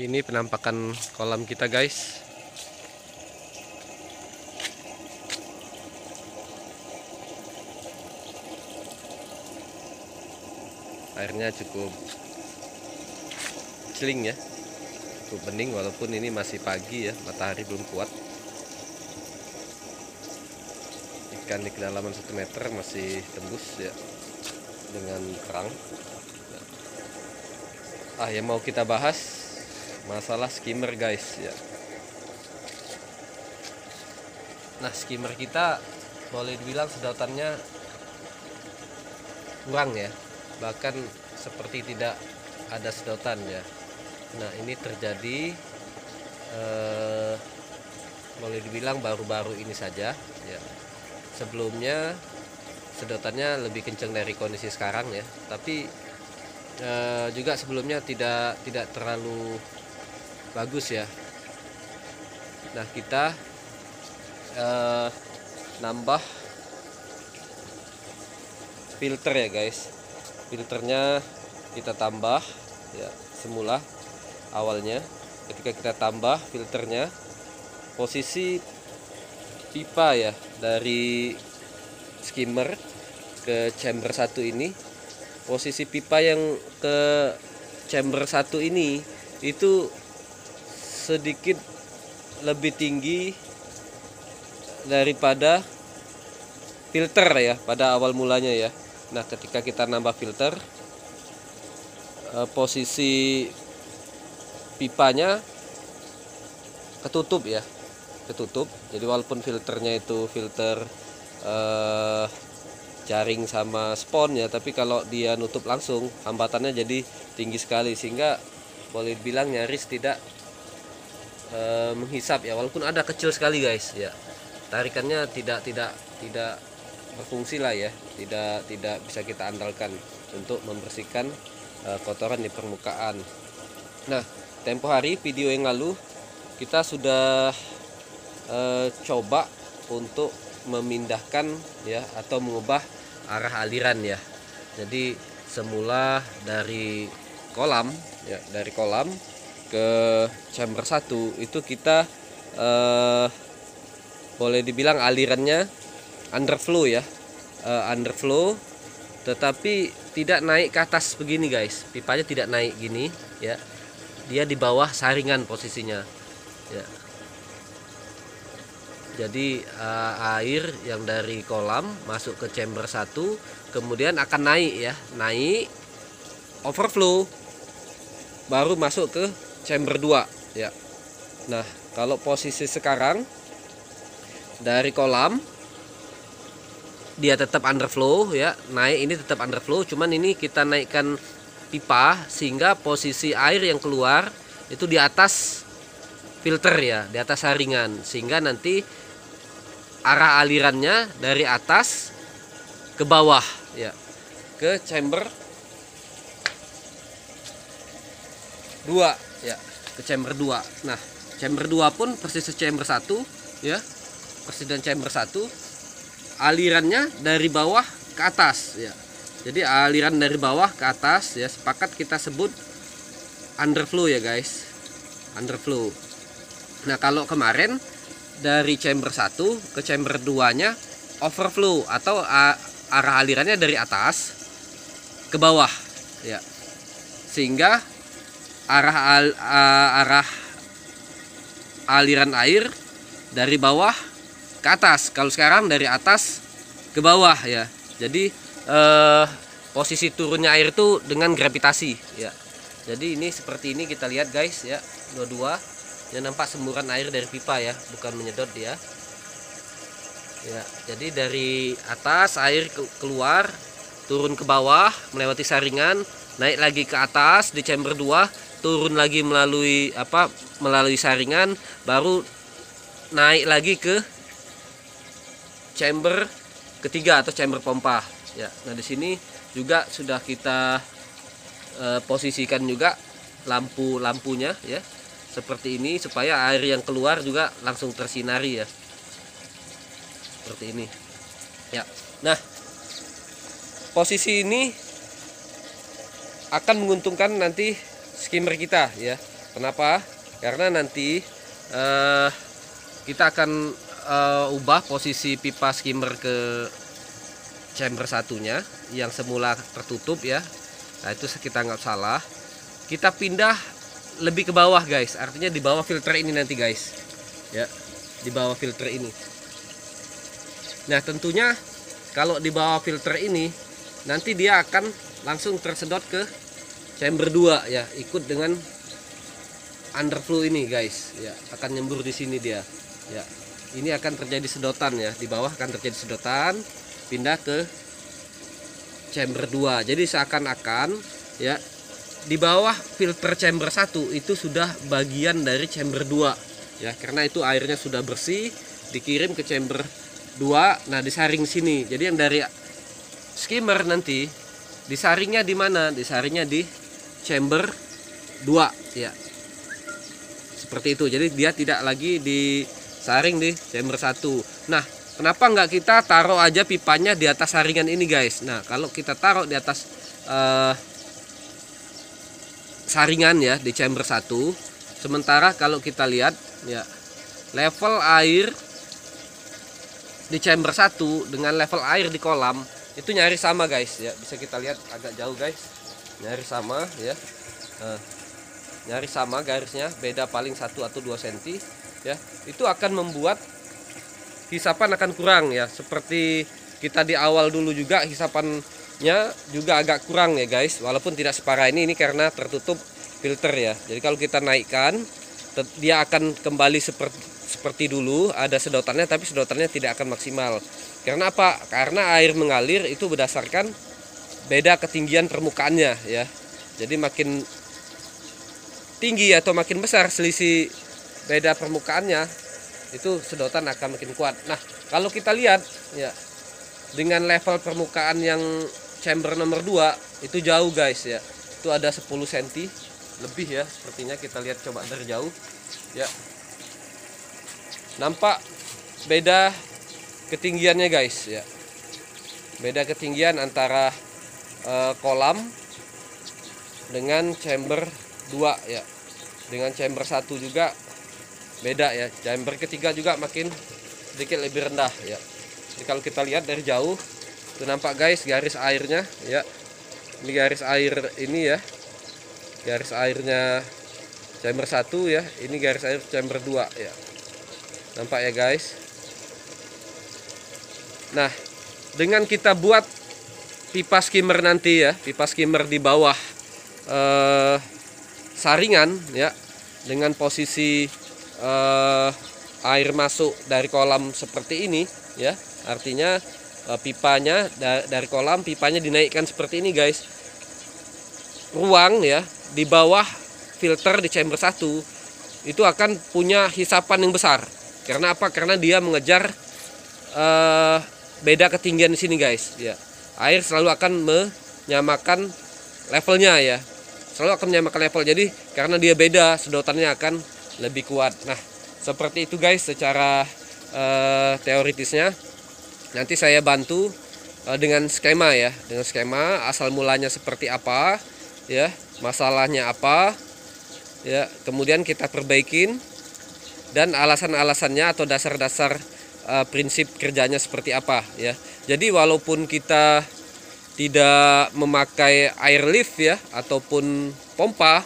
Ini penampakan kolam kita, guys. Airnya cukup celing ya, cukup bening walaupun ini masih pagi ya, matahari belum kuat. Ikan di kedalaman 1 meter masih tembus ya dengan kerang. Yang mau kita bahas masalah skimmer, guys ya. Nah, skimmer kita boleh dibilang sedotannya kurang ya, bahkan seperti tidak ada sedotan ya. Nah, ini terjadi boleh dibilang baru-baru ini saja ya. Sebelumnya sedotannya lebih kencang dari kondisi sekarang ya, tapi juga sebelumnya tidak terlalu bagus ya. Nah, kita nambah filter ya, guys. Filternya kita tambah ya, semula awalnya ketika kita tambah filternya, posisi pipa ya dari skimmer ke chamber 1 ini, posisi pipa yang ke chamber 1 ini itu sedikit lebih tinggi daripada filter ya pada awal mulanya ya. Nah, ketika kita nambah filter, posisi pipanya ketutup ya, ketutup. Jadi walaupun filternya itu filter jaring sama spon ya, tapi kalau dia nutup langsung, hambatannya jadi tinggi sekali sehingga boleh dibilang nyaris tidak menghisap ya, walaupun ada kecil sekali, guys ya. Tarikannya tidak berfungsi lah ya, tidak bisa kita andalkan untuk membersihkan kotoran di permukaan. Nah, tempo hari video yang lalu kita sudah coba untuk memindahkan ya atau mengubah arah aliran ya. Jadi semula dari kolam ya, dari kolam ke chamber 1 itu kita boleh dibilang alirannya underflow ya, underflow, tetapi tidak naik ke atas begini, guys. Pipanya tidak naik gini ya, dia di bawah saringan posisinya ya. Jadi air yang dari kolam masuk ke chamber 1 kemudian akan naik ya, naik overflow baru masuk ke chamber 2 ya. Nah, kalau posisi sekarang dari kolam dia tetap underflow ya, naik ini tetap underflow, cuman ini kita naikkan pipa sehingga posisi air yang keluar itu di atas filter ya, di atas saringan, sehingga nanti arah alirannya dari atas ke bawah ya, ke chamber 2 ya, ke chamber 2. Nah, chamber 2 pun persis chamber 1 ya, persis dan chamber 1 alirannya dari bawah ke atas ya. Jadi aliran dari bawah ke atas ya, sepakat kita sebut underflow ya, guys. Underflow. Nah, kalau kemarin dari chamber 1 ke chamber 2-nya overflow atau arah alirannya dari atas ke bawah ya. Sehingga arah aliran air dari bawah ke atas. Kalau sekarang dari atas ke bawah ya. Jadi posisi turunnya air itu dengan gravitasi ya. Jadi ini seperti ini kita lihat, guys ya, dua-dua yang nampak semburan air dari pipa ya, bukan menyedot dia ya. Jadi dari atas air keluar, turun ke bawah melewati saringan, naik lagi ke atas di chamber 2, turun lagi melalui saringan, baru naik lagi ke chamber ketiga atau chamber pompa ya. Nah, di sini juga sudah kita posisikan juga lampunya ya, seperti ini, supaya air yang keluar juga langsung tersinari ya, seperti ini ya. Nah, posisi ini akan menguntungkan nanti skimmer kita ya. Kenapa? Karena nanti kita akan ubah posisi pipa skimmer ke chamber satunya yang semula tertutup ya. Nah itu kita anggap salah. Kita pindah lebih ke bawah guys, artinya di bawah filter ini nanti guys ya, di bawah filter ini. Nah tentunya kalau di bawah filter ini nanti dia akan langsung tersedot ke chamber 2 ya, ikut dengan underflow ini guys ya, akan nyembur di sini dia ya. Ini akan terjadi sedotan ya, di bawah akan terjadi sedotan pindah ke chamber 2. Jadi seakan-akan ya di bawah filter chamber 1 itu sudah bagian dari chamber 2 ya, karena itu airnya sudah bersih dikirim ke chamber 2. Nah disaring sini. Jadi yang dari skimmer nanti disaringnya di mana? Disaringnya di chamber 2 ya, seperti itu. Jadi dia tidak lagi disaring di chamber 1. Nah kenapa nggak kita taruh aja pipanya di atas saringan ini guys? Nah kalau kita taruh di atas saringan ya di chamber 1, sementara kalau kita lihat ya, level air di chamber 1 dengan level air di kolam itu nyaris sama guys ya. Bisa kita lihat agak jauh guys, nyaris sama ya, nyaris sama garisnya, beda paling 1 atau 2 cm ya. Itu akan membuat hisapan akan kurang ya, seperti kita di awal dulu juga hisapannya juga agak kurang ya guys, walaupun tidak separah ini karena tertutup filter ya. Jadi kalau kita naikkan dia akan kembali seperti dulu, ada sedotannya tapi sedotannya tidak akan maksimal. Karena apa? Karena air mengalir itu berdasarkan beda ketinggian permukaannya ya. Jadi makin tinggi atau makin besar selisih beda permukaannya, itu sedotan akan makin kuat. Nah kalau kita lihat ya, dengan level permukaan yang chamber nomor 2 itu jauh guys ya, itu ada 10 cm lebih ya, sepertinya kita lihat coba dari jauh ya, nampak beda ketinggiannya guys ya, beda ketinggian antara kolam dengan chamber 2 ya. Dengan chamber 1 juga beda ya, chamber ketiga juga makin sedikit lebih rendah ya. Jadi kalau kita lihat dari jauh itu nampak guys garis airnya ya, ini garis air ini ya, garis airnya chamber 1 ya, ini garis air chamber 2 ya, nampak ya guys. Nah dengan kita buat pipa skimmer nanti ya, pipa skimmer di bawah saringan ya, dengan posisi air masuk dari kolam seperti ini ya, artinya pipanya dari kolam, pipanya dinaikkan seperti ini guys. Ruang ya di bawah filter di chamber 1 itu akan punya hisapan yang besar. Karena apa? Karena dia mengejar beda ketinggian di sini guys ya. Air selalu akan menyamakan levelnya ya, selalu akan menyamakan level. Jadi karena dia beda, sedotannya akan lebih kuat. Nah seperti itu guys secara teoritisnya. Nanti saya bantu dengan skema ya, dengan skema asal mulanya seperti apa ya, masalahnya apa ya, kemudian kita perbaikin, dan alasan-alasannya atau dasar-dasar prinsip kerjanya seperti apa ya. Jadi walaupun kita tidak memakai air lift ya ataupun pompa,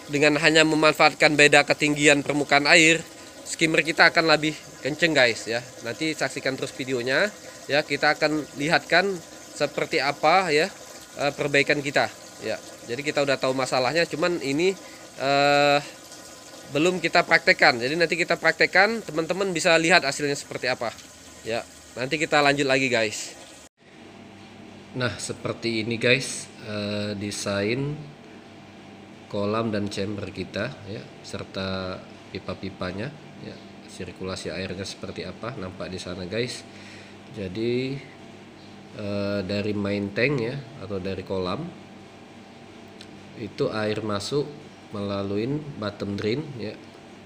dengan hanya memanfaatkan beda ketinggian permukaan air, skimmer kita akan lebih kenceng guys ya. Nanti saksikan terus videonya ya, kita akan lihatkan seperti apa ya perbaikan kita ya. Jadi kita udah tahu masalahnya, cuman ini belum kita praktekkan. Jadi nanti kita praktekkan, teman-teman bisa lihat hasilnya seperti apa ya. Nanti kita lanjut lagi guys. Nah seperti ini guys desain kolam dan chamber kita ya, serta pipa-pipanya ya, sirkulasi airnya seperti apa nampak di sana guys. Jadi dari main tank ya atau dari kolam itu air masuk melalui bottom drain ya,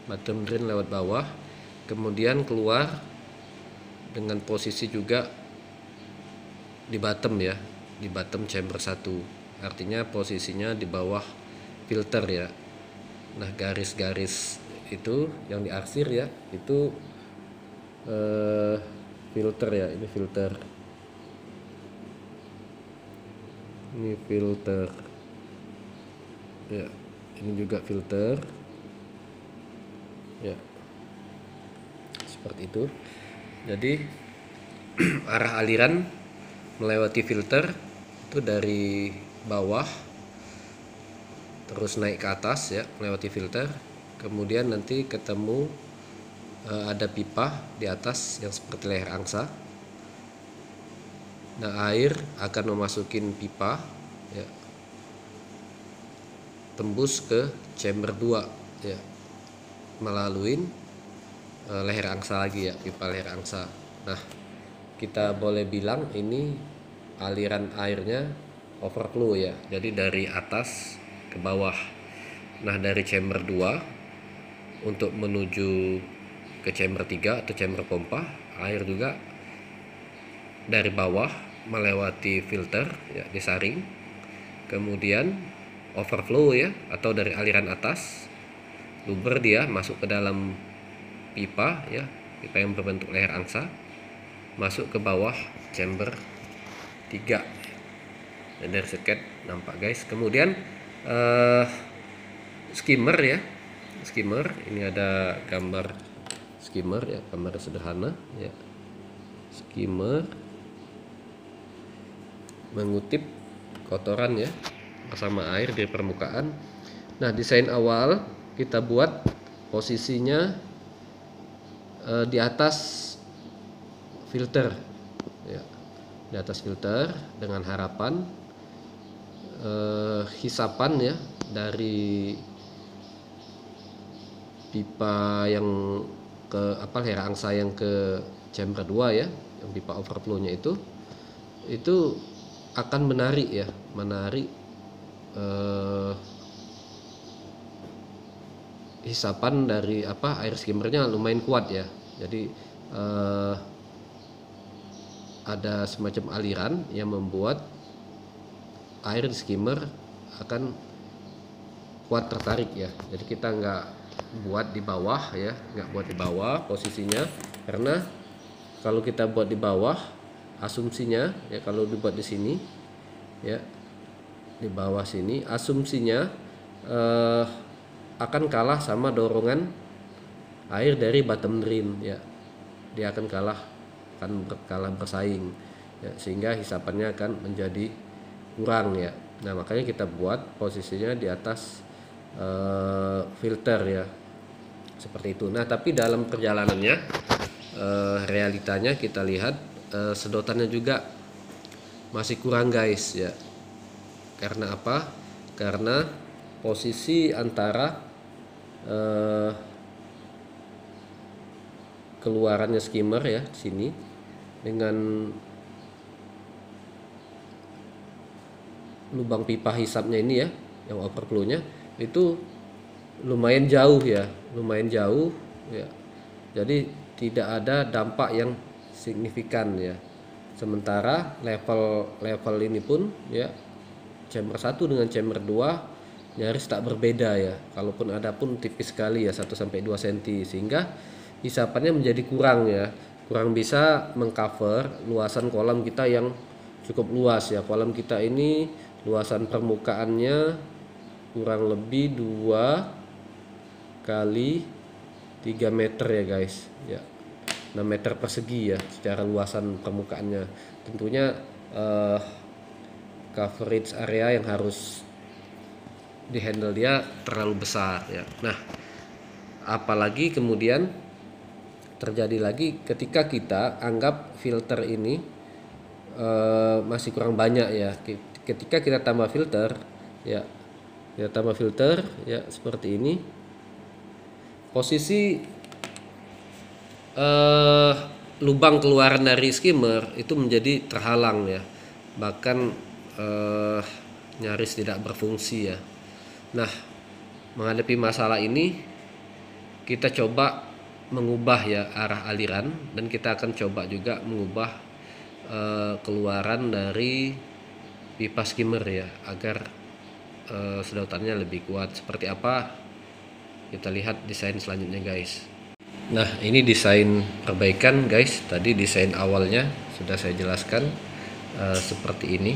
bottom drain lewat bawah, kemudian keluar dengan posisi juga di bottom ya, di bottom chamber 1, artinya posisinya di bawah filter ya. Nah, garis-garis itu yang diarsir ya, itu filter ya, ini filter. Ini filter. Ya, ini juga filter. Ya. Seperti itu. Jadi arah aliran melewati filter itu dari bawah terus naik ke atas ya, melewati filter, kemudian nanti ketemu ada pipa di atas yang seperti leher angsa. Nah, air akan memasukin pipa ya, tembus ke chamber 2 ya, melalui leher angsa lagi ya, pipa leher angsa. Nah, kita boleh bilang ini aliran airnya overflow ya, jadi dari atas ke bawah. Nah, dari chamber 2 untuk menuju ke chamber 3 atau chamber pompa, air juga dari bawah melewati filter ya, disaring, kemudian overflow ya, atau dari aliran atas luber dia masuk ke dalam pipa ya, pipa yang berbentuk leher angsa, masuk ke bawah chamber 3. Dan dari seket nampak guys. Kemudian skimmer ya, skimmer ini ada gambar skimmer ya, gambar sederhana ya. Skimmer mengutip kotoran ya bersama air di permukaan. Nah, desain awal kita buat posisinya di atas filter ya, di atas filter, dengan harapan hisapan ya dari pipa yang ke leher angsa yang ke chamber 2 ya, yang pipa overflow-nya itu akan menarik ya, hisapan dari air skimmernya lumayan kuat ya. Jadi ada semacam aliran yang membuat air di skimmer akan kuat tertarik ya. Jadi kita nggak buat di bawah ya, nggak buat di bawah posisinya, karena kalau kita buat di bawah, asumsinya ya, kalau dibuat di sini ya, di bawah sini asumsinya akan kalah sama dorongan air dari bottom drain ya, dia akan kalah bersaing ya, sehingga hisapannya akan menjadi kurang ya. Nah, makanya kita buat posisinya di atas filter ya, seperti itu. Nah, tapi dalam perjalanannya realitanya kita lihat sedotannya juga masih kurang guys ya. Karena apa? Karena posisi antara keluarannya skimmer ya sini dengan lubang pipa hisapnya ini ya, yang overflow-nya itu lumayan jauh ya, jadi tidak ada dampak yang signifikan ya. Sementara level ini pun ya, chamber 1 dengan chamber 2 nyaris tak berbeda ya, kalaupun ada pun tipis sekali ya, 1-2 cm, sehingga hisapannya menjadi kurang ya, kurang bisa mengcover luasan kolam kita yang cukup luas ya. Kolam kita ini luasan permukaannya kurang lebih 2 kali 3 meter ya guys ya, 6 meter persegi ya secara luasan permukaannya. Tentunya coverage area yang harus dihandle dia terlalu besar ya. Nah, apalagi kemudian terjadi lagi ketika kita anggap filter ini masih kurang banyak ya. Ketika kita tambah filter ya, seperti ini, posisi lubang keluaran dari skimmer itu menjadi terhalang ya, bahkan nyaris tidak berfungsi ya. Nah, menghadapi masalah ini kita coba mengubah ya arah aliran, dan kita akan coba juga mengubah keluaran dari pipa skimmer ya, agar sedotannya lebih kuat. Seperti apa Kita lihat desain selanjutnya guys. Nah, ini desain perbaikan guys. Tadi desain awalnya sudah saya jelaskan seperti ini.